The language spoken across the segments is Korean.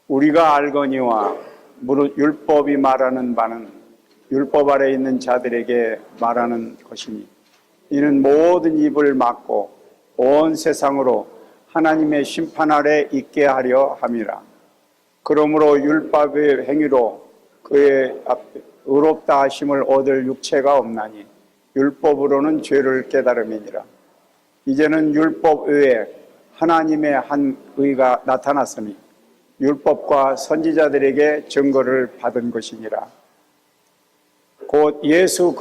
우리가 알거니와 무릇 율법이 말하는 바는 율법 아래 있는 자들에게 말하는 것이니 이는 모든 입을 막고 온 세상으로 하나님의 심판 아래 있게 하려 함이라. 그러므로 율법의 행위로 그의 앞에 의롭다 하심을 얻을 육체가 없나니 율법으로는 죄를 깨달음이니라. 이제는 율법 외에 하나님의 한 의가 나타났으니 율법과 선지자들에게 증거를 받은 것이니라. 곧 예수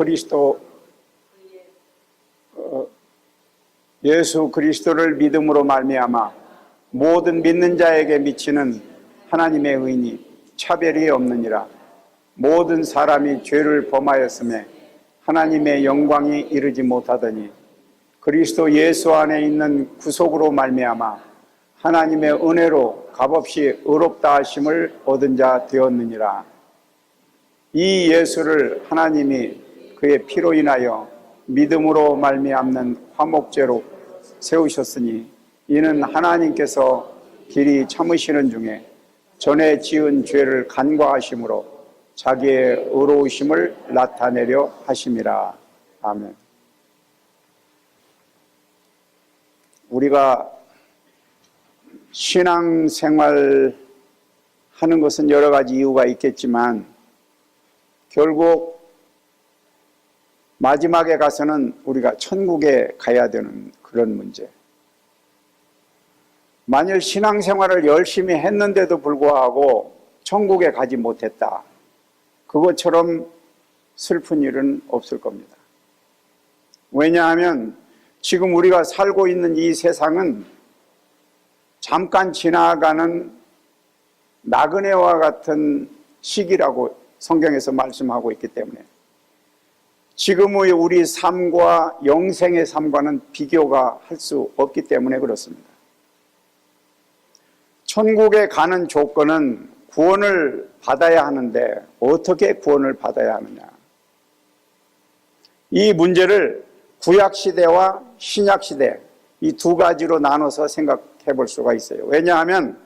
그리스도를 믿음으로 말미암아 모든 믿는 자에게 미치는 하나님의 의니 차별이 없느니라. 모든 사람이 죄를 범하였음에 하나님의 영광이 이르지 못하더니 그리스도 예수 안에 있는 구속으로 말미암아 하나님의 은혜로 값없이 의롭다 하심을 얻은 자 되었느니라. 이 예수를 하나님이 그의 피로 인하여 믿음으로 말미암는 화목제로 세우셨으니 이는 하나님께서 길이 참으시는 중에 전에 지은 죄를 간과하심으로 자기의 의로우심을 나타내려 하심이라. 아멘. 우리가 신앙생활 하는 것은 여러 가지 이유가 있겠지만 결국 마지막에 가서는 우리가 천국에 가야 되는 그런 문제. 만일 신앙생활을 열심히 했는데도 불구하고 천국에 가지 못했다. 그것처럼 슬픈 일은 없을 겁니다. 왜냐하면 지금 우리가 살고 있는 이 세상은 잠깐 지나가는 나그네와 같은 시기라고 성경에서 말씀하고 있기 때문에 지금의 우리 삶과 영생의 삶과는 비교가 할 수 없기 때문에 그렇습니다. 천국에 가는 조건은 구원을 받아야 하는데 어떻게 구원을 받아야 하느냐. 이 문제를 구약시대와 신약시대 이 두 가지로 나눠서 생각해 볼 수가 있어요. 왜냐하면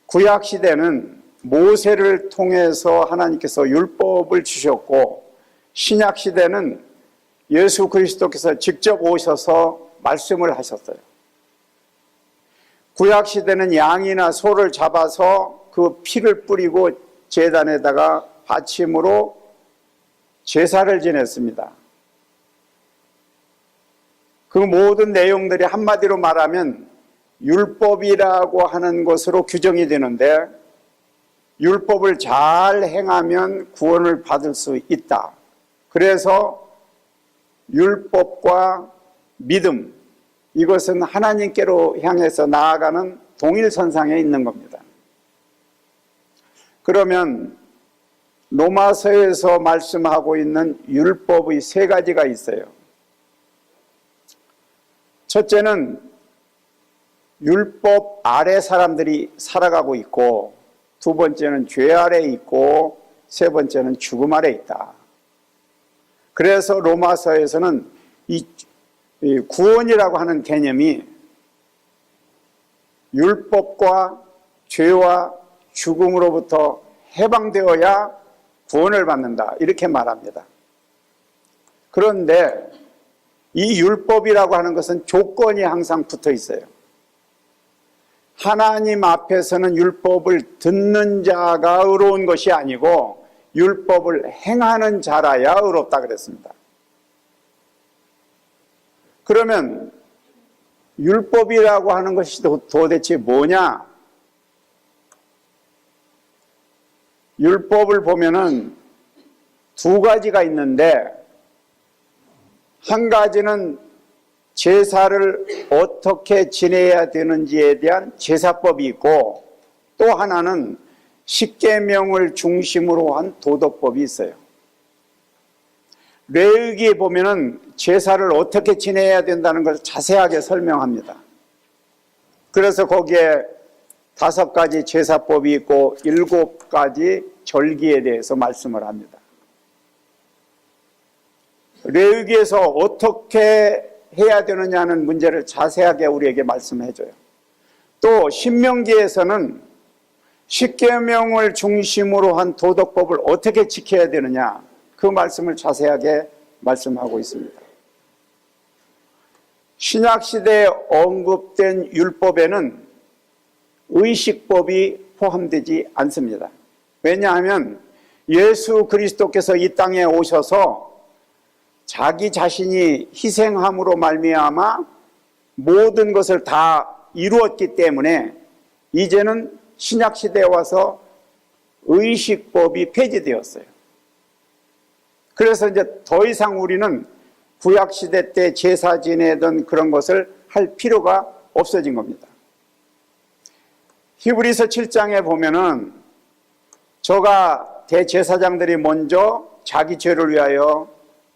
구약시대는 모세를 통해서 하나님께서 율법을 주셨고 신약시대는 예수 그리스도께서 직접 오셔서 말씀을 하셨어요. 구약시대는 양이나 소를 잡아서 그 피를 뿌리고 제단에다가 받침으로 제사를 지냈습니다. 그 모든 내용들이 한마디로 말하면 율법이라고 하는 것으로 규정이 되는데 율법을 잘 행하면 구원을 받을 수 있다. 그래서 율법과 믿음, 이것은 하나님께로 향해서 나아가는 동일선상에 있는 겁니다. 그러면 로마서에서 말씀하고 있는 율법의 세 가지가 있어요. 첫째는 율법 아래 사람들이 살아가고 있고, 두 번째는 죄 아래 있고, 세 번째는 죽음 아래 있다. 그래서 로마서에서는 이 구원이라고 하는 개념이 율법과 죄와 죽음으로부터 해방되어야 구원을 받는다, 이렇게 말합니다. 그런데 이 율법이라고 하는 것은 조건이 항상 붙어 있어요. 하나님 앞에서는 율법을 듣는 자가 의로운 것이 아니고 율법을 행하는 자라야 의롭다 그랬습니다. 그러면 율법이라고 하는 것이 도대체 뭐냐? 율법을 보면은 두 가지가 있는데, 한 가지는 제사를 어떻게 지내야 되는지에 대한 제사법이 있고, 또 하나는 십계명을 중심으로 한 도덕법이 있어요. 레위기에 보면은 제사를 어떻게 지내야 된다는 것을 자세하게 설명합니다. 그래서 거기에 5가지 제사법이 있고 7가지 절기에 대해서 말씀을 합니다. 레위기에서 어떻게 해야 되느냐는 문제를 자세하게 우리에게 말씀해 줘요. 또 신명기에서는 십계명을 중심으로 한 도덕법을 어떻게 지켜야 되느냐, 그 말씀을 자세하게 말씀하고 있습니다. 신약시대에 언급된 율법에는 의식법이 포함되지 않습니다. 왜냐하면 예수 그리스도께서 이 땅에 오셔서 자기 자신이 희생함으로 말미암아 모든 것을 다 이루었기 때문에 이제는 신약시대에 와서 의식법이 폐지되었어요. 그래서 이제 더 이상 우리는 구약시대 때 제사 지내던 그런 것을 할 필요가 없어진 겁니다. 히브리서 7장에 보면은 저가 대제사장들이 먼저 자기 죄를 위하여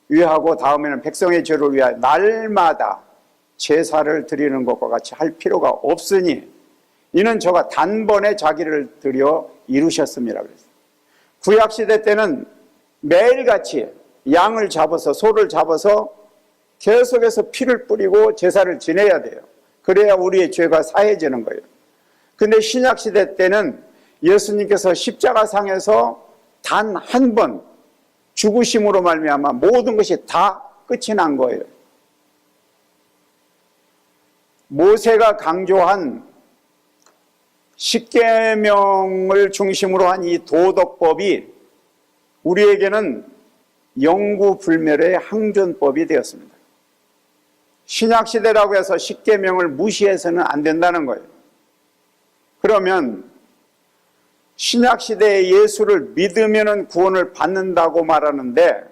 위하고 다음에는 백성의 죄를 위하여 날마다 제사를 드리는 것과 같이 할 필요가 없으니 이는 저가 단번에 자기를 드려 이루셨습니다. 그랬어요. 구약시대 때는 매일같이 양을 잡아서 소를 잡아서 계속해서 피를 뿌리고 제사를 지내야 돼요. 그래야 우리의 죄가 사해지는 거예요. 근데 신약시대 때는 예수님께서 십자가상에서 단 한 번 죽으심으로 말미암아 모든 것이 다 끝이 난 거예요. 모세가 강조한 십계명을 중심으로 한 이 도덕법이 우리에게는 영구불멸의 항존법이 되었습니다. 신약시대라고 해서 십계명을 무시해서는 안 된다는 거예요. 그러면 신약시대의 예수를 믿으면 구원을 받는다고 말하는데,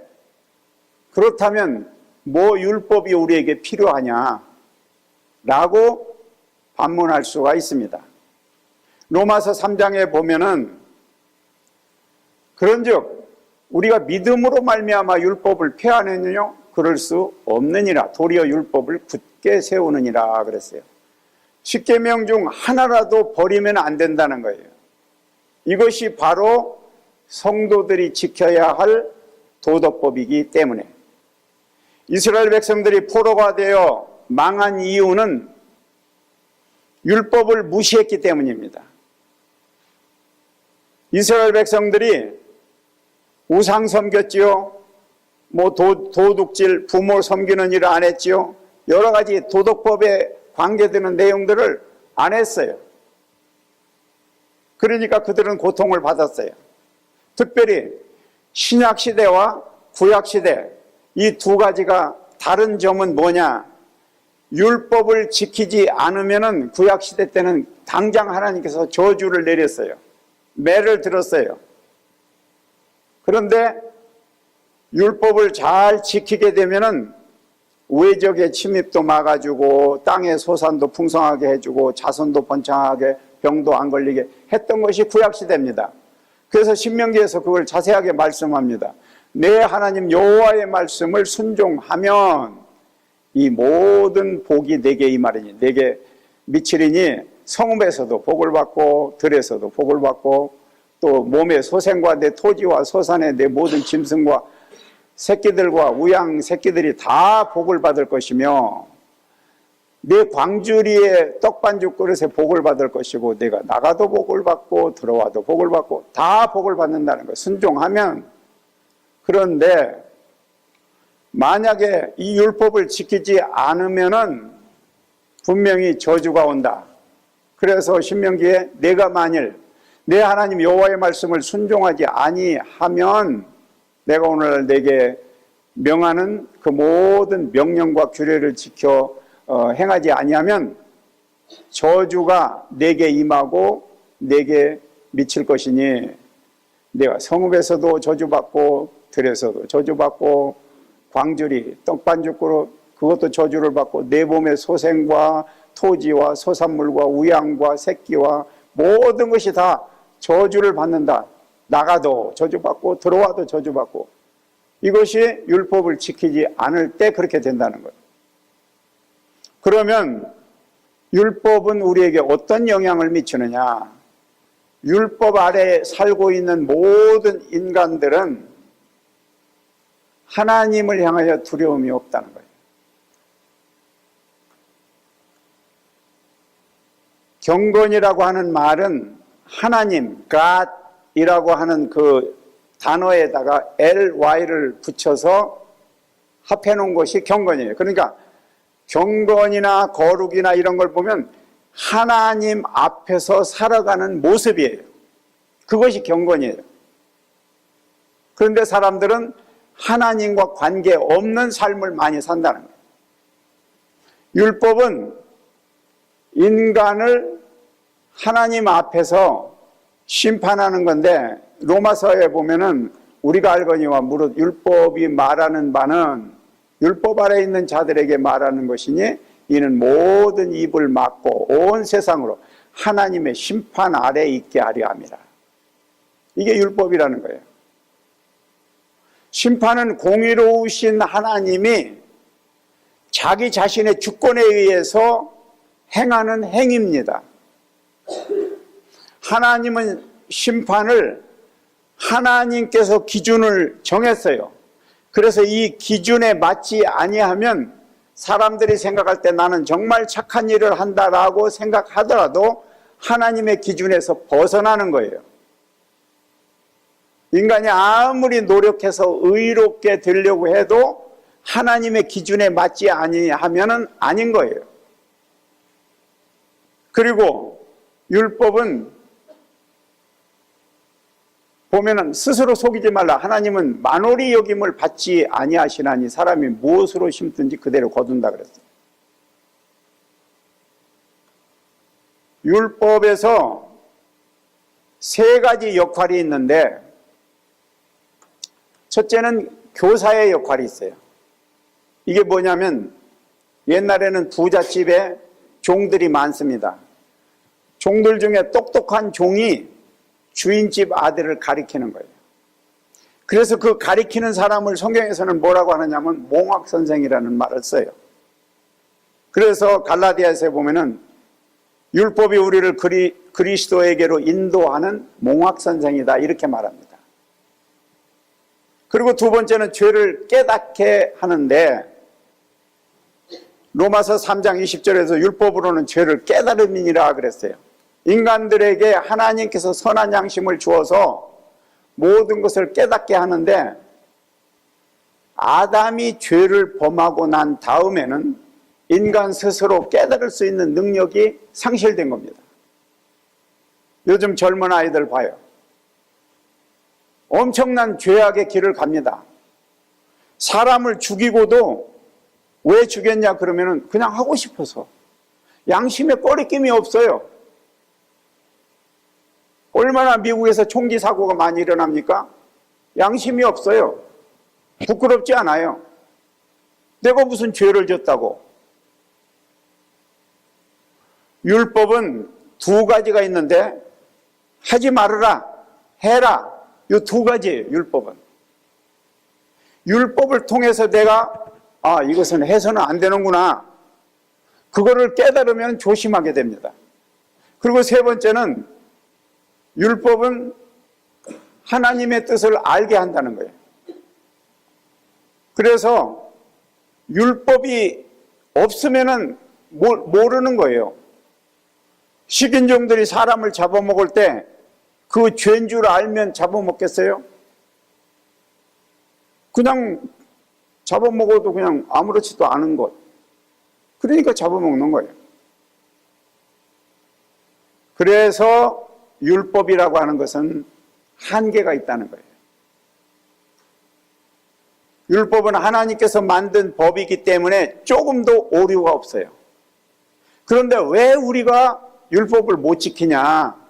그렇다면 뭐 율법이 우리에게 필요하냐 라고 반문할 수가 있습니다. 로마서 3장에 보면은 그런즉 우리가 믿음으로 말미암아 율법을 폐하느뇨? 그럴 수 없느니라. 도리어 율법을 굳게 세우느니라 그랬어요. 십계명 중 하나라도 버리면 안 된다는 거예요. 이것이 바로 성도들이 지켜야 할 도덕법이기 때문에 이스라엘 백성들이 포로가 되어 망한 이유는 율법을 무시했기 때문입니다. 이스라엘 백성들이 우상 섬겼지요. 도둑질, 부모 섬기는 일을 안 했지요. 여러 가지 도덕법에 관계되는 내용들을 안 했어요. 그러니까 그들은 고통을 받았어요. 특별히 신약시대와 구약시대 이 두 가지가 다른 점은 뭐냐? 율법을 지키지 않으면은 구약시대 때는 당장 하나님께서 저주를 내렸어요. 매를 들었어요. 그런데 율법을 잘 지키게 되면은 외적의 침입도 막아주고 땅의 소산도 풍성하게 해주고 자손도 번창하게 병도 안 걸리게 했던 것이 구약시대입니다. 그래서 신명기에서 그걸 자세하게 말씀합니다. 내 하나님 여호와의 말씀을 순종하면 이 모든 복이 내게 임하리니, 내게 미치리니 성읍에서도 복을 받고 들에서도 복을 받고 또 몸의 소생과 내 토지와 소산의 내 모든 짐승과 새끼들과 우양 새끼들이 다 복을 받을 것이며 내 광주리의 떡반죽 그릇에 복을 받을 것이고 내가 나가도 복을 받고 들어와도 복을 받고 다 복을 받는다는 거예요. 순종하면. 그런데 만약에 이 율법을 지키지 않으면은 분명히 저주가 온다. 그래서 신명기에 내가 만일 내 하나님 여호와의 말씀을 순종하지 아니하면 내가 오늘 내게 명하는 그 모든 명령과 규례를 지켜 행하지 아니하면 저주가 내게 임하고 내게 미칠 것이니 내가 성읍에서도 저주받고 들에서도 저주받고 광주리 떡반죽으로 그것도 저주를 받고 내 몸의 소생과 토지와 소산물과 우양과 새끼와 모든 것이 다 저주를 받는다. 나가도 저주받고 들어와도 저주받고. 이것이 율법을 지키지 않을 때 그렇게 된다는 거예요. 그러면 율법은 우리에게 어떤 영향을 미치느냐? 율법 아래 살고 있는 모든 인간들은 하나님을 향하여 두려움이 없다는 거예요. 경건이라고 하는 말은 하나님, God이라고 하는 그 단어에다가 ly를 붙여서 합해 놓은 것이 경건이에요. 그러니까 경건이나 거룩이나 이런 걸 보면 하나님 앞에서 살아가는 모습이에요. 그것이 경건이에요. 그런데 사람들은 하나님과 관계없는 삶을 많이 산다는 거예요. 율법은 인간을 하나님 앞에서 심판하는 건데, 로마서에 보면은 우리가 알거니와 무릇 율법이 말하는 바는 율법 아래 있는 자들에게 말하는 것이니 이는 모든 입을 막고 온 세상으로 하나님의 심판 아래 있게 하려 함이라. 이게 율법이라는 거예요. 심판은 공의로우신 하나님이 자기 자신의 주권에 의해서 행하는 행위입니다. 하나님은 심판을 하나님께서 기준을 정했어요. 그래서 이 기준에 맞지 아니하면 사람들이 생각할 때 나는 정말 착한 일을 한다라고 생각하더라도 하나님의 기준에서 벗어나는 거예요. 인간이 아무리 노력해서 의롭게 되려고 해도 하나님의 기준에 맞지 아니하면은 아닌 거예요. 그리고 율법은 보면은 스스로 속이지 말라. 하나님은 만홀히 여김을 받지 아니하시나니 사람이 무엇으로 심든지 그대로 거둔다 그랬어요. 율법에서 세 가지 역할이 있는데, 첫째는 교사의 역할이 있어요. 이게 뭐냐면 옛날에는 부잣집에 종들이 많습니다. 종들 중에 똑똑한 종이 주인집 아들을 가리키는 거예요. 그래서 그 가리키는 사람을 성경에서는 뭐라고 하느냐면 몽학선생이라는 말을 써요. 그래서 갈라디아서에 보면은 율법이 우리를 그리스도에게로 인도하는 몽학선생이다 이렇게 말합니다. 그리고 두 번째는 죄를 깨닫게 하는데, 로마서 3장 20절에서 율법으로는 죄를 깨달음이니라 그랬어요. 인간들에게 하나님께서 선한 양심을 주어서 모든 것을 깨닫게 하는데, 아담이 죄를 범하고 난 다음에는 인간 스스로 깨달을 수 있는 능력이 상실된 겁니다. 요즘 젊은 아이들 봐요. 엄청난 죄악의 길을 갑니다. 사람을 죽이고도 왜 죽였냐 그러면은 그냥 하고 싶어서. 양심에 꺼리낌이 없어요. 얼마나 미국에서 총기 사고가 많이 일어납니까? 양심이 없어요. 부끄럽지 않아요. 내가 무슨 죄를 졌다고. 율법은 두 가지가 있는데, 하지 말으라, 해라. 이 두 가지예요, 율법은. 율법을 통해서 내가 이것은 해서는 안 되는구나, 그거를 깨달으면 조심하게 됩니다. 그리고 세 번째는 율법은 하나님의 뜻을 알게 한다는 거예요. 그래서 율법이 없으면은 모르는 거예요. 식인종들이 사람을 잡아먹을 때 그 죄인 줄 알면 잡아먹겠어요? 그냥 잡아먹어도 그냥 아무렇지도 않은 것. 그러니까 잡아먹는 거예요. 그래서 율법이라고 하는 것은 한계가 있다는 거예요. 율법은 하나님께서 만든 법이기 때문에 조금도 오류가 없어요. 그런데 왜 우리가 율법을 못 지키냐?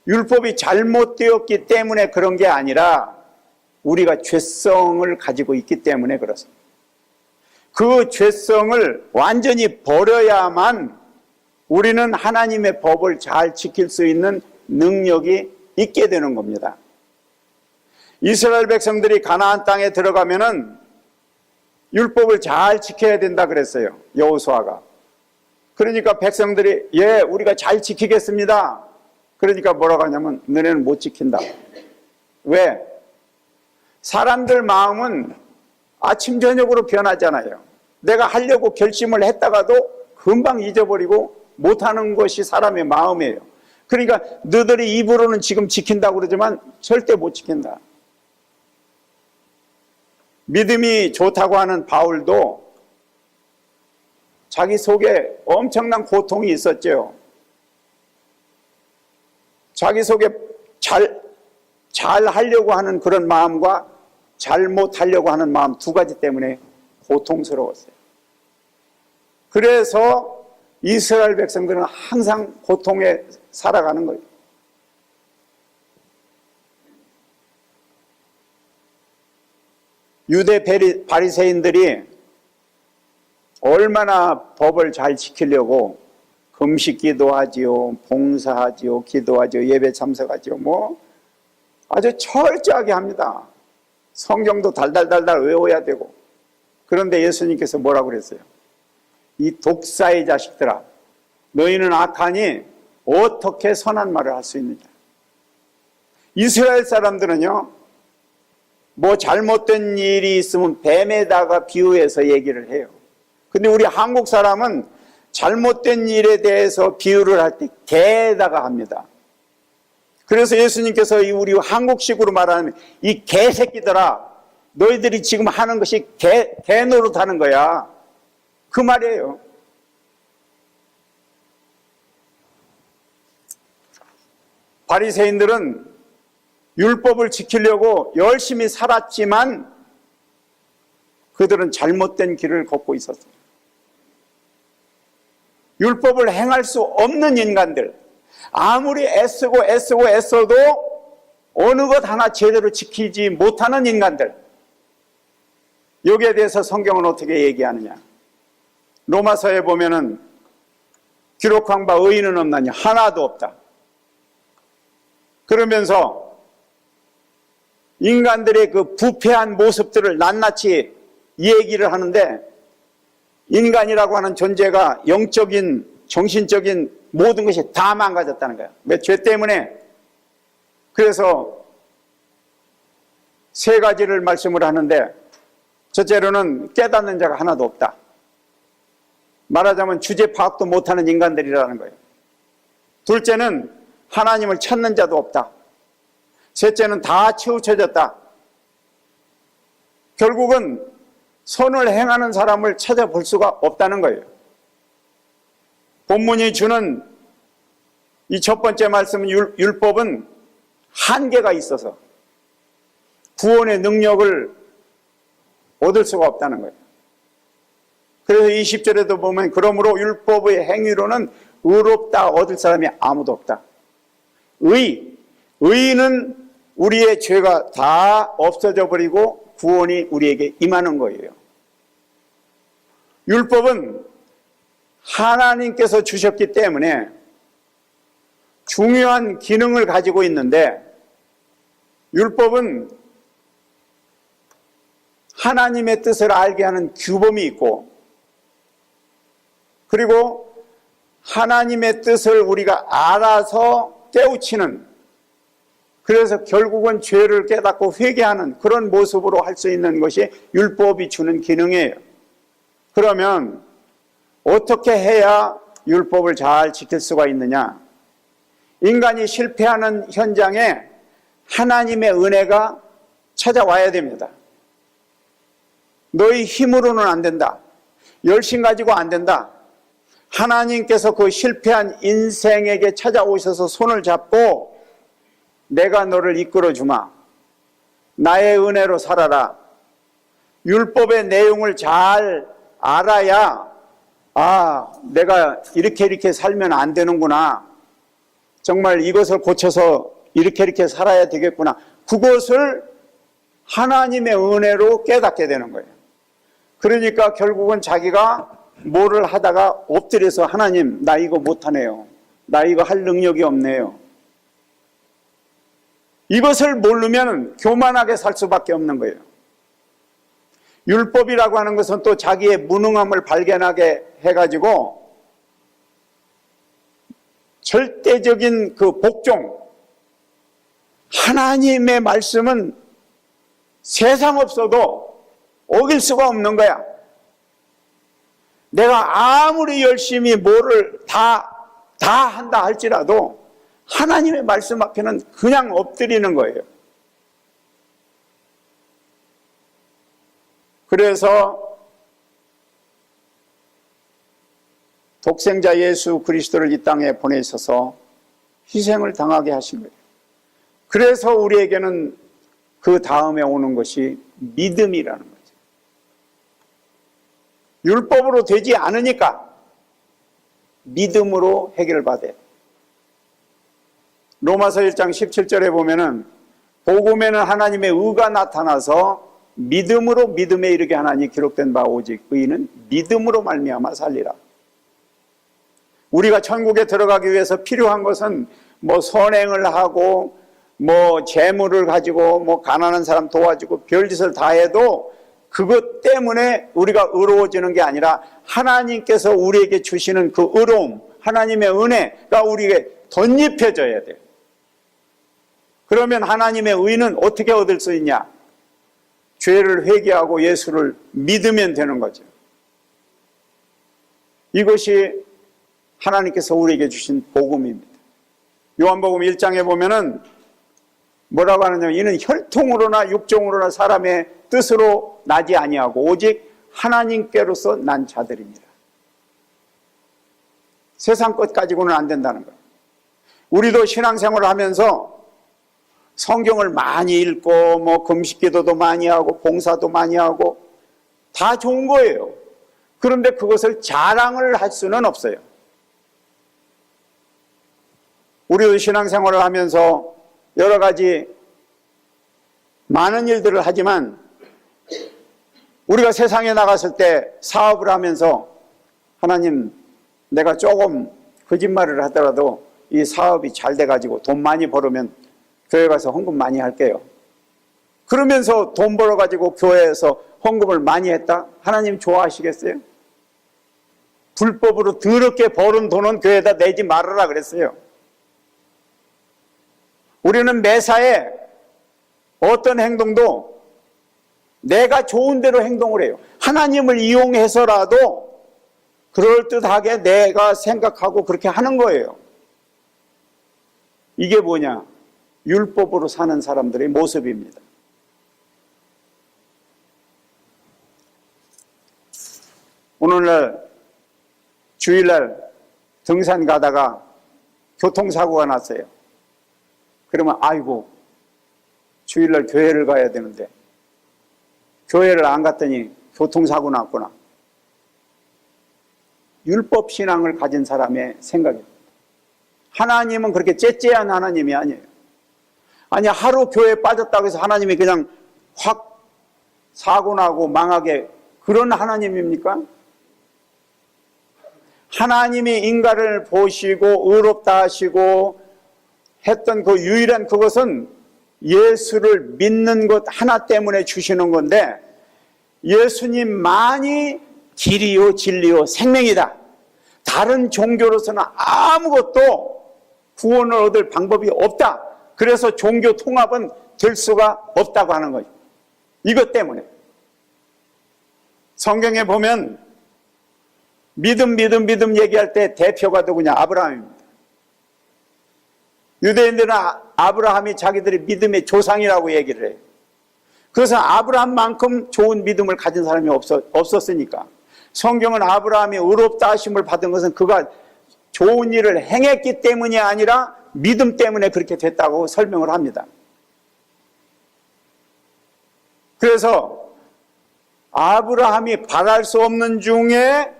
율법이 잘못되었기 때문에 그런 게 아니라 우리가 죄성을 가지고 있기 때문에 그렇습니다. 그 죄성을 완전히 버려야만 우리는 하나님의 법을 잘 지킬 수 있는 능력이 있게 되는 겁니다. 이스라엘 백성들이 가나안 땅에 들어가면은 율법을 잘 지켜야 된다 그랬어요, 여호수아가. 그러니까 백성들이 우리가 잘 지키겠습니다. 그러니까 뭐라고 하냐면 너네는 못 지킨다. 왜? 사람들 마음은 아침 저녁으로 변하잖아요. 내가 하려고 결심을 했다가도 금방 잊어버리고 못하는 것이 사람의 마음이에요. 그러니까 너희들이 입으로는 지금 지킨다고 그러지만 절대 못 지킨다. 믿음이 좋다고 하는 바울도 자기 속에 엄청난 고통이 있었죠. 자기 속에 잘 하려고 하는 그런 마음과 잘못하려고 하는 마음 두 가지 때문에 고통스러웠어요. 그래서 이스라엘 백성들은 항상 고통에 살아가는 거예요. 유대 바리새인들이 얼마나 법을 잘 지키려고 금식 기도하지요, 봉사하지요, 기도하지요, 예배 참석하지요. 아주 철저하게 합니다. 성경도 달달달달 외워야 되고. 그런데 예수님께서 뭐라고 그랬어요? 이 독사의 자식들아, 너희는 악하니 어떻게 선한 말을 할 수 있느냐? 이스라엘 사람들은요, 잘못된 일이 있으면 뱀에다가 비유해서 얘기를 해요. 근데 우리 한국 사람은 잘못된 일에 대해서 비유를 할 때 개에다가 합니다. 그래서 예수님께서 우리 한국식으로 말하면 이 개새끼들아, 너희들이 지금 하는 것이 개 노릇하는 거야. 그 말이에요. 바리새인들은 율법을 지키려고 열심히 살았지만 그들은 잘못된 길을 걷고 있었어요. 율법을 행할 수 없는 인간들, 아무리 애써도 어느 것 하나 제대로 지키지 못하는 인간들, 여기에 대해서 성경은 어떻게 얘기하느냐? 로마서에 보면은 기록한 바 의인은 없나니 하나도 없다. 그러면서 인간들의 그 부패한 모습들을 낱낱이 얘기를 하는데, 인간이라고 하는 존재가 영적인, 정신적인 모든 것이 다 망가졌다는 거예요. 왜? 죄 때문에. 그래서 세 가지를 말씀을 하는데, 첫째로는 깨닫는 자가 하나도 없다. 말하자면 주제 파악도 못하는 인간들이라는 거예요. 둘째는 하나님을 찾는 자도 없다. 셋째는 다 치우쳐졌다. 결국은 선을 행하는 사람을 찾아볼 수가 없다는 거예요. 본문이 주는 이 첫 번째 말씀, 율법은 한계가 있어서 구원의 능력을 얻을 수가 없다는 거예요. 그래서 20절에도 보면 그러므로 율법의 행위로는 의롭다 얻을 사람이 아무도 없다. 의는 우리의 죄가 다 없어져 버리고 구원이 우리에게 임하는 거예요. 율법은 하나님께서 주셨기 때문에 중요한 기능을 가지고 있는데, 율법은 하나님의 뜻을 알게 하는 규범이 있고, 그리고 하나님의 뜻을 우리가 알아서 깨우치는, 그래서 결국은 죄를 깨닫고 회개하는 그런 모습으로 할 수 있는 것이 율법이 주는 기능이에요. 그러면 어떻게 해야 율법을 잘 지킬 수가 있느냐? 인간이 실패하는 현장에 하나님의 은혜가 찾아와야 됩니다. 너희 힘으로는 안 된다. 열심 가지고 안 된다. 하나님께서 그 실패한 인생에게 찾아오셔서 손을 잡고 내가 너를 이끌어 주마. 나의 은혜로 살아라. 율법의 내용을 잘 알아야, 내가 이렇게 살면 안 되는구나. 정말 이것을 고쳐서 이렇게 살아야 되겠구나. 그것을 하나님의 은혜로 깨닫게 되는 거예요. 그러니까 결국은 자기가 뭐를 하다가 엎드려서 하나님, 나 이거 못하네요. 나 이거 할 능력이 없네요. 이것을 모르면 교만하게 살 수밖에 없는 거예요. 율법이라고 하는 것은 또 자기의 무능함을 발견하게 해가지고 절대적인 그 복종, 하나님의 말씀은 세상 없어도 어길 수가 없는 거야. 내가 아무리 열심히 뭐를 다 한다 할지라도 하나님의 말씀 앞에는 그냥 엎드리는 거예요. 그래서 독생자 예수 그리스도를 이 땅에 보내셔서 희생을 당하게 하신 거예요. 그래서 우리에게는 그 다음에 오는 것이 믿음이라는 거죠. 율법으로 되지 않으니까 믿음으로 해결을 받아야 돼요. 로마서 1장 17절에 보면은 복음에는 하나님의 의가 나타나서 믿음으로 믿음에 이르게 하나니 기록된 바 오직 의인은 믿음으로 말미암아 살리라. 우리가 천국에 들어가기 위해서 필요한 것은 뭐 선행을 하고 뭐 재물을 가지고 뭐 가난한 사람 도와주고 별짓을 다 해도 그것 때문에 우리가 의로워지는 게 아니라 하나님께서 우리에게 주시는 그 의로움, 하나님의 은혜가 우리에게 덧입혀져야 돼요. 그러면 하나님의 의는 어떻게 얻을 수 있냐? 죄를 회개하고 예수를 믿으면 되는 거죠. 이것이 하나님께서 우리에게 주신 복음입니다. 요한복음 1장에 보면은 뭐라고 하느냐면 이는 혈통으로나 육종으로나 사람의 뜻으로 나지 아니하고 오직 하나님께로서 난 자들입니다. 세상 것 가지고는 안 된다는 거예요. 우리도 신앙생활을 하면서 성경을 많이 읽고 뭐 금식기도도 많이 하고 봉사도 많이 하고 다 좋은 거예요. 그런데 그것을 자랑을 할 수는 없어요. 우리도 신앙생활을 하면서 여러 가지 많은 일들을 하지만 우리가 세상에 나갔을 때 사업을 하면서 하나님, 내가 조금 거짓말을 하더라도 이 사업이 잘 돼가지고 돈 많이 벌으면 교회 가서 헌금 많이 할게요. 그러면서 돈 벌어가지고 교회에서 헌금을 많이 했다? 하나님 좋아하시겠어요? 불법으로 더럽게 벌은 돈은 교회에다 내지 말아라 그랬어요. 우리는 매사에 어떤 행동도 내가 좋은 대로 행동을 해요. 하나님을 이용해서라도 그럴듯하게 내가 생각하고 그렇게 하는 거예요. 이게 뭐냐? 율법으로 사는 사람들의 모습입니다. 오늘날 주일날 등산 가다가 교통사고가 났어요. 그러면 아이고 주일날 교회를 가야 되는데 교회를 안 갔더니 교통사고 났구나. 율법신앙을 가진 사람의 생각입니다. 하나님은 그렇게 째째한 하나님이 아니에요. 아니 하루 교회에 빠졌다고 해서 하나님이 그냥 확 사고나고 망하게 그런 하나님입니까? 하나님이 인간을 보시고 의롭다 하시고 했던 그 유일한 그것은 예수를 믿는 것 하나 때문에 주시는 건데 예수님만이 길이요 진리요 생명이다. 다른 종교로서는 아무것도 구원을 얻을 방법이 없다. 그래서 종교 통합은 될 수가 없다고 하는 거죠. 이것 때문에. 성경에 보면 믿음 얘기할 때 대표가 누구냐? 아브라함입니다. 유대인들은 아브라함이 자기들의 믿음의 조상이라고 얘기를 해요. 그래서 아브라함만큼 좋은 믿음을 가진 사람이 없었으니까 성경은 아브라함이 의롭다 하심을 받은 것은 그가 좋은 일을 행했기 때문이 아니라 믿음 때문에 그렇게 됐다고 설명을 합니다. 그래서 아브라함이 바랄 수 없는 중에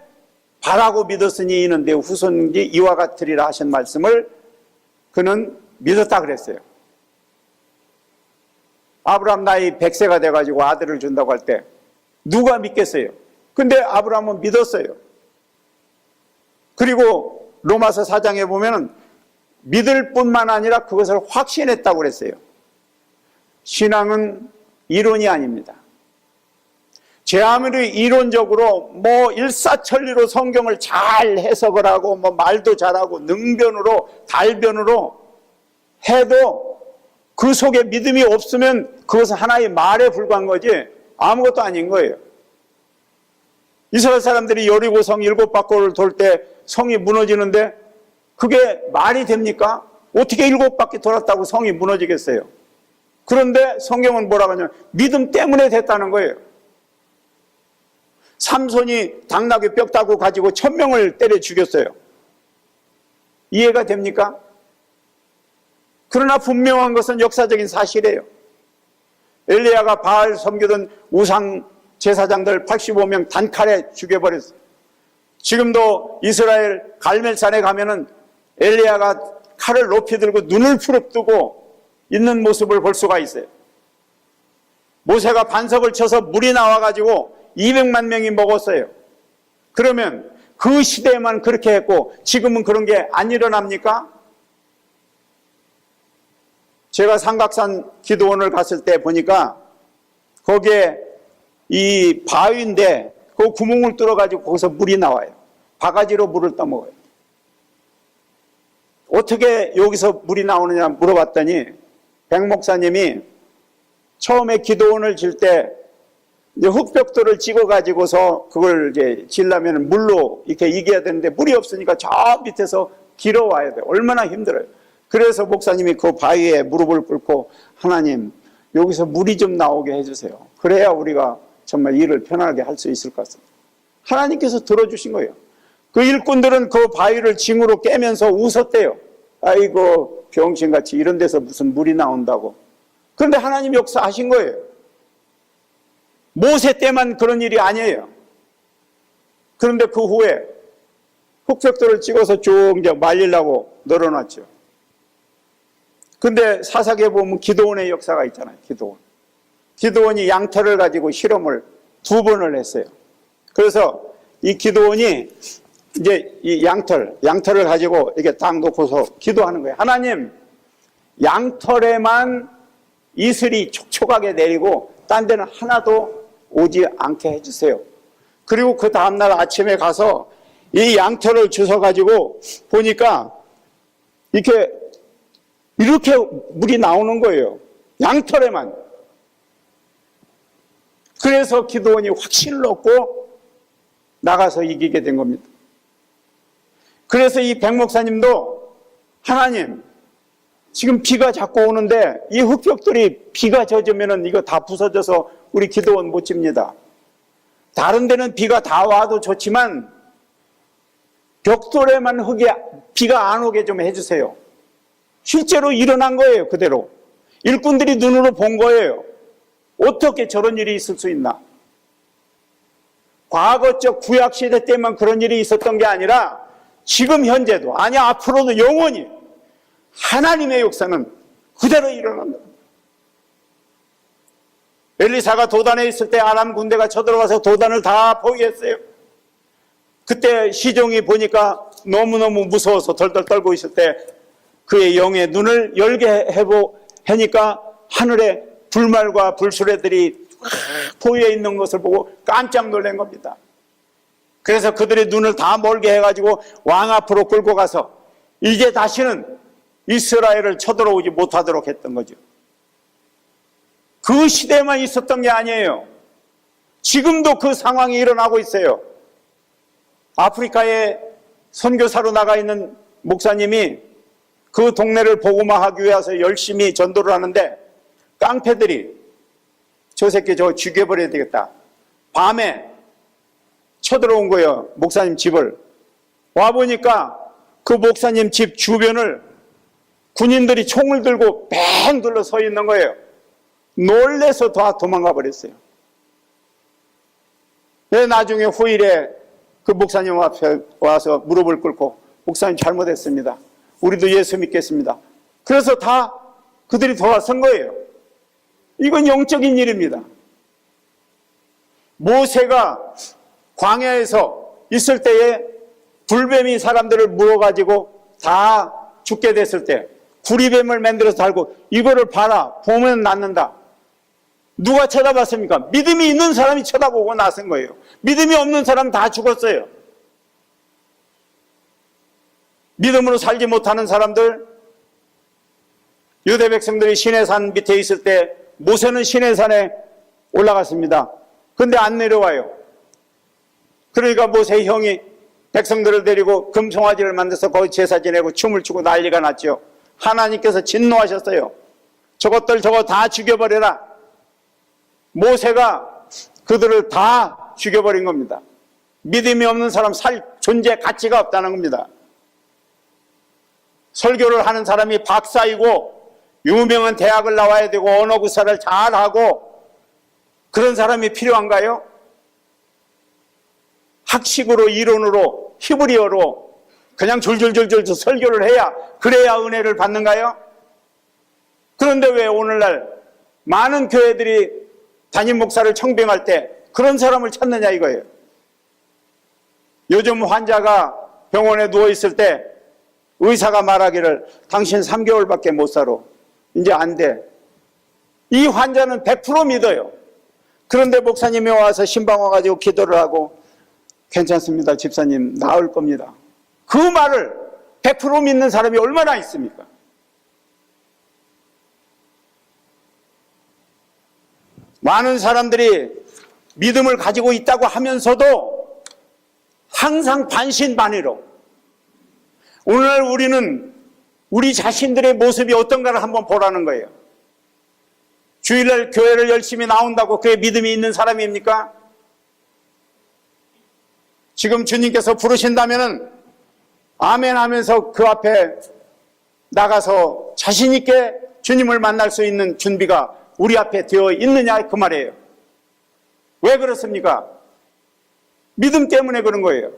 바라고 믿었으니 이는 내 후손이 이와 같으리라 하신 말씀을 그는 믿었다 그랬어요. 아브라함 나이 100세가 돼가지고 아들을 준다고 할 때 누가 믿겠어요? 근데 아브라함은 믿었어요. 그리고 로마서 4장에 보면은 믿을 뿐만 아니라 그것을 확신했다고 그랬어요. 신앙은 이론이 아닙니다. 제 아무리 이론적으로 뭐 일사천리로 성경을 잘 해석을 하고 뭐 말도 잘하고 능변으로 달변으로 해도 그 속에 믿음이 없으면 그것은 하나의 말에 불과한 거지 아무것도 아닌 거예요. 이스라엘 사람들이 여리고 성 7바퀴를 돌 때 성이 무너지는데 그게 말이 됩니까? 어떻게 7바퀴 돌았다고 성이 무너지겠어요? 그런데 성경은 뭐라고 하냐면 믿음 때문에 됐다는 거예요. 삼손이 당나귀 뼈 따고 가지고 1000명을 때려 죽였어요. 이해가 됩니까? 그러나 분명한 것은 역사적인 사실이에요. 엘리야가 바알 섬기던 우상 제사장들 85명 단칼에 죽여버렸어요. 지금도 이스라엘 갈멜산에 가면은 엘리야가 칼을 높이 들고 눈을 부릅뜨고 있는 모습을 볼 수가 있어요. 모세가 반석을 쳐서 물이 나와가지고 200만 명이 먹었어요. 그러면 그 시대에만 그렇게 했고 지금은 그런 게 안 일어납니까? 제가 삼각산 기도원을 갔을 때 보니까 거기에 이 바위인데 그 구멍을 뚫어가지고 거기서 물이 나와요. 바가지로 물을 떠먹어요. 어떻게 여기서 물이 나오느냐 물어봤더니 백 목사님이 처음에 기도원을 질 때 흙벽돌을 찍어가지고서 그걸 이제 질려면 물로 이렇게 이겨야 되는데 물이 없으니까 저 밑에서 길어와야 돼요. 얼마나 힘들어요. 그래서 목사님이 그 바위에 무릎을 꿇고 하나님 여기서 물이 좀 나오게 해주세요. 그래야 우리가 정말 일을 편하게 할 수 있을 것 같습니다. 하나님께서 들어주신 거예요. 그 일꾼들은 그 바위를 징으로 깨면서 웃었대요. 아이고 병신같이 이런 데서 무슨 물이 나온다고. 그런데 하나님 역사하신 거예요. 모세 때만 그런 일이 아니에요. 그런데 그 후에 흑벽돌을 찍어서 쭉 이제 말리려고 널어놨죠. 근데 사사기에 보면 기도원의 역사가 있잖아요. 기도원이 양털을 가지고 실험을 2번을 했어요. 그래서 이 기도원이 이제 이 양털을 가지고 이렇게 딱 놓고서 기도하는 거예요. 하나님, 양털에만 이슬이 촉촉하게 내리고 딴 데는 하나도 오지 않게 해주세요. 그리고 그 다음날 아침에 가서 이 양털을 주워가지고 보니까 이렇게 물이 나오는 거예요. 양털에만. 그래서 기도원이 확신을 얻고 나가서 이기게 된 겁니다. 그래서 이 백 목사님도 하나님, 지금 비가 자꾸 오는데 이 흙벽돌이 비가 젖으면 이거 다 부서져서 우리 기도원 못 집니다. 다른 데는 비가 다 와도 좋지만 벽돌에만 비가 안 오게 좀 해주세요. 실제로 일어난 거예요. 그대로. 일꾼들이 눈으로 본 거예요. 어떻게 저런 일이 있을 수 있나? 과거적 구약시대 때만 그런 일이 있었던 게 아니라 지금 현재도, 아니 앞으로도 영원히 하나님의 역사는 그대로 일어난다. 엘리사가 도단에 있을 때 아람 군대가 쳐들어가서 도단을 다 포위했어요. 그때 시종이 보니까 너무너무 무서워서 덜덜 떨고 있을 때 그의 영의 눈을 열게 하니까 하늘에 불말과 불수레들이 포위해 있는 것을 보고 깜짝 놀란 겁니다. 그래서 그들의 눈을 다 멀게 해가지고 왕 앞으로 끌고 가서 이제 다시는 이스라엘을 쳐들어오지 못하도록 했던 거죠. 그 시대만 있었던 게 아니에요. 지금도 그 상황이 일어나고 있어요. 아프리카에 선교사로 나가 있는 목사님이 그 동네를 복음화하기 위해서 열심히 전도를 하는데 깡패들이 저 새끼 저거 죽여버려야 되겠다. 밤에 쳐들어온 거예요. 목사님 집을. 와보니까 그 목사님 집 주변을 군인들이 총을 들고 뱅 둘러 서 있는 거예요. 놀래서 다 도망가 버렸어요. 나중에 후일에 그 목사님 앞에 와서 무릎을 꿇고 목사님 잘못했습니다. 우리도 예수 믿겠습니다. 그래서 다 그들이 돌아선 거예요. 이건 영적인 일입니다. 모세가 광야에서 있을 때에 불뱀이 사람들을 물어가지고 다 죽게 됐을 때 구리뱀을 만들어서 달고 이거를 봐라 보면 낫는다. 누가 쳐다봤습니까? 믿음이 있는 사람이 쳐다보고 나선 거예요. 믿음이 없는 사람 다 죽었어요. 믿음으로 살지 못하는 사람들, 유대 백성들이 시내산 밑에 있을 때 모세는 시내산에 올라갔습니다. 근데 안 내려와요. 그러니까 모세 형이 백성들을 데리고 금송아지를 만들어서 거기 제사 지내고 춤을 추고 난리가 났죠. 하나님께서 진노하셨어요. 저것들 저거 다 죽여버려라. 모세가 그들을 다 죽여버린 겁니다. 믿음이 없는 사람 살 존재 가치가 없다는 겁니다. 설교를 하는 사람이 박사이고 유명한 대학을 나와야 되고 언어 구사를 잘하고 그런 사람이 필요한가요? 학식으로 이론으로 히브리어로 그냥 줄줄줄줄 설교를 해야 그래야 은혜를 받는가요? 그런데 왜 오늘날 많은 교회들이 담임 목사를 청빙할 때 그런 사람을 찾느냐 이거예요. 요즘 환자가 병원에 누워있을 때 의사가 말하기를 당신 3개월밖에 못 살아. 이제 안 돼. 이 환자는 100% 믿어요. 그런데 목사님이 와서 신방 와가지고 기도를 하고 괜찮습니다. 집사님 나을 겁니다. 그 말을 100% 믿는 사람이 얼마나 있습니까? 많은 사람들이 믿음을 가지고 있다고 하면서도 항상 반신반의로 오늘 우리는 우리 자신들의 모습이 어떤가를 한번 보라는 거예요. 주일날 교회를 열심히 나온다고 그게 믿음이 있는 사람입니까? 지금 주님께서 부르신다면은 아멘 하면서 그 앞에 나가서 자신 있게 주님을 만날 수 있는 준비가 우리 앞에 되어 있느냐 그 말이에요. 왜 그렇습니까? 믿음 때문에 그런 거예요.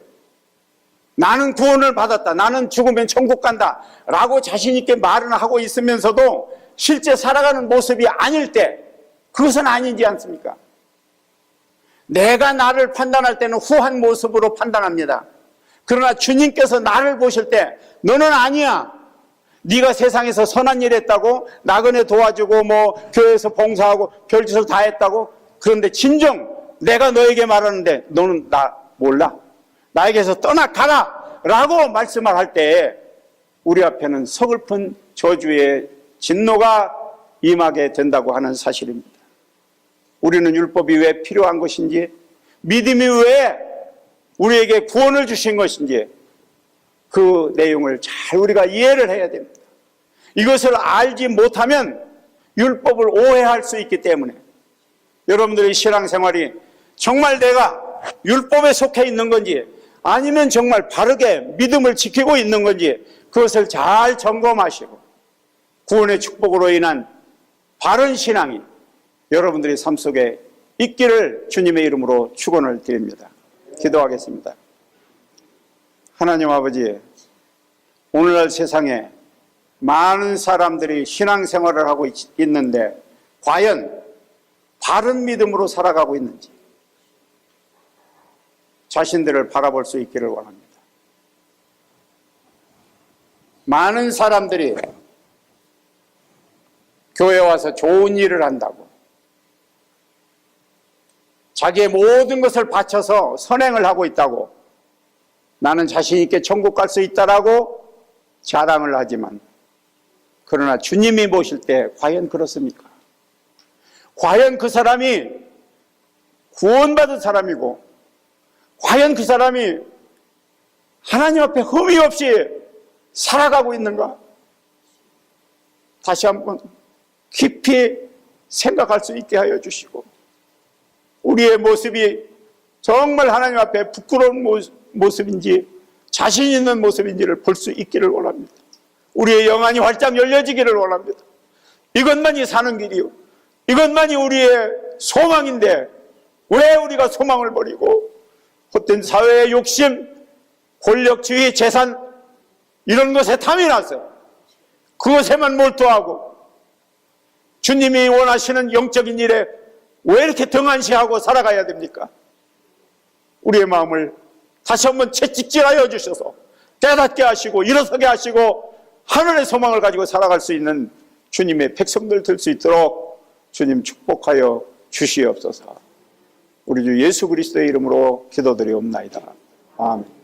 나는 구원을 받았다. 나는 죽으면 천국 간다. 라고 자신 있게 말은 하고 있으면서도 실제 살아가는 모습이 아닐 때 그것은 아니지 않습니까? 내가 나를 판단할 때는 후한 모습으로 판단합니다. 그러나 주님께서 나를 보실 때 너는 아니야. 네가 세상에서 선한 일 했다고 나그네 도와주고 뭐 교회에서 봉사하고 별짓을 다 했다고 그런데 진정 내가 너에게 말하는데 너는 나 몰라. 나에게서 떠나가라 라고 말씀을 할 때 우리 앞에는 서글픈 저주의 진노가 임하게 된다고 하는 사실입니다. 우리는 율법이 왜 필요한 것인지 믿음이 왜 우리에게 구원을 주신 것인지 그 내용을 잘 우리가 이해를 해야 됩니다. 이것을 알지 못하면 율법을 오해할 수 있기 때문에 여러분들의 신앙생활이 정말 내가 율법에 속해 있는 건지 아니면 정말 바르게 믿음을 지키고 있는 건지 그것을 잘 점검하시고 구원의 축복으로 인한 바른 신앙이 여러분들의 삶 속에 있기를 주님의 이름으로 축원을 드립니다. 기도하겠습니다. 하나님 아버지, 오늘날 세상에 많은 사람들이 신앙생활을 하고 있는데 과연 바른 믿음으로 살아가고 있는지 자신들을 바라볼 수 있기를 원합니다. 많은 사람들이 교회에 와서 좋은 일을 한다고 자기의 모든 것을 바쳐서 선행을 하고 있다고 나는 자신 있게 천국 갈 수 있다라고 자랑을 하지만 그러나 주님이 보실 때 과연 그렇습니까? 과연 그 사람이 구원받은 사람이고 과연 그 사람이 하나님 앞에 흠이 없이 살아가고 있는가? 다시 한번 깊이 생각할 수 있게 하여 주시고 우리의 모습이 정말 하나님 앞에 부끄러운 모습인지 자신 있는 모습인지를 볼 수 있기를 원합니다. 우리의 영안이 활짝 열려지기를 원합니다. 이것만이 사는 길이요. 이것만이 우리의 소망인데 왜 우리가 소망을 버리고 헛된 사회의 욕심, 권력주의, 재산 이런 것에 탐이 나서 그것에만 몰두하고 주님이 원하시는 영적인 일에 왜 이렇게 등한시하고 살아가야 됩니까? 우리의 마음을 다시 한번 채찍질하여 주셔서 깨닫게 하시고 일어서게 하시고 하늘의 소망을 가지고 살아갈 수 있는 주님의 백성들 될 수 있도록 주님 축복하여 주시옵소서. 우리 주 예수 그리스도의 이름으로 기도드리옵나이다. 아멘.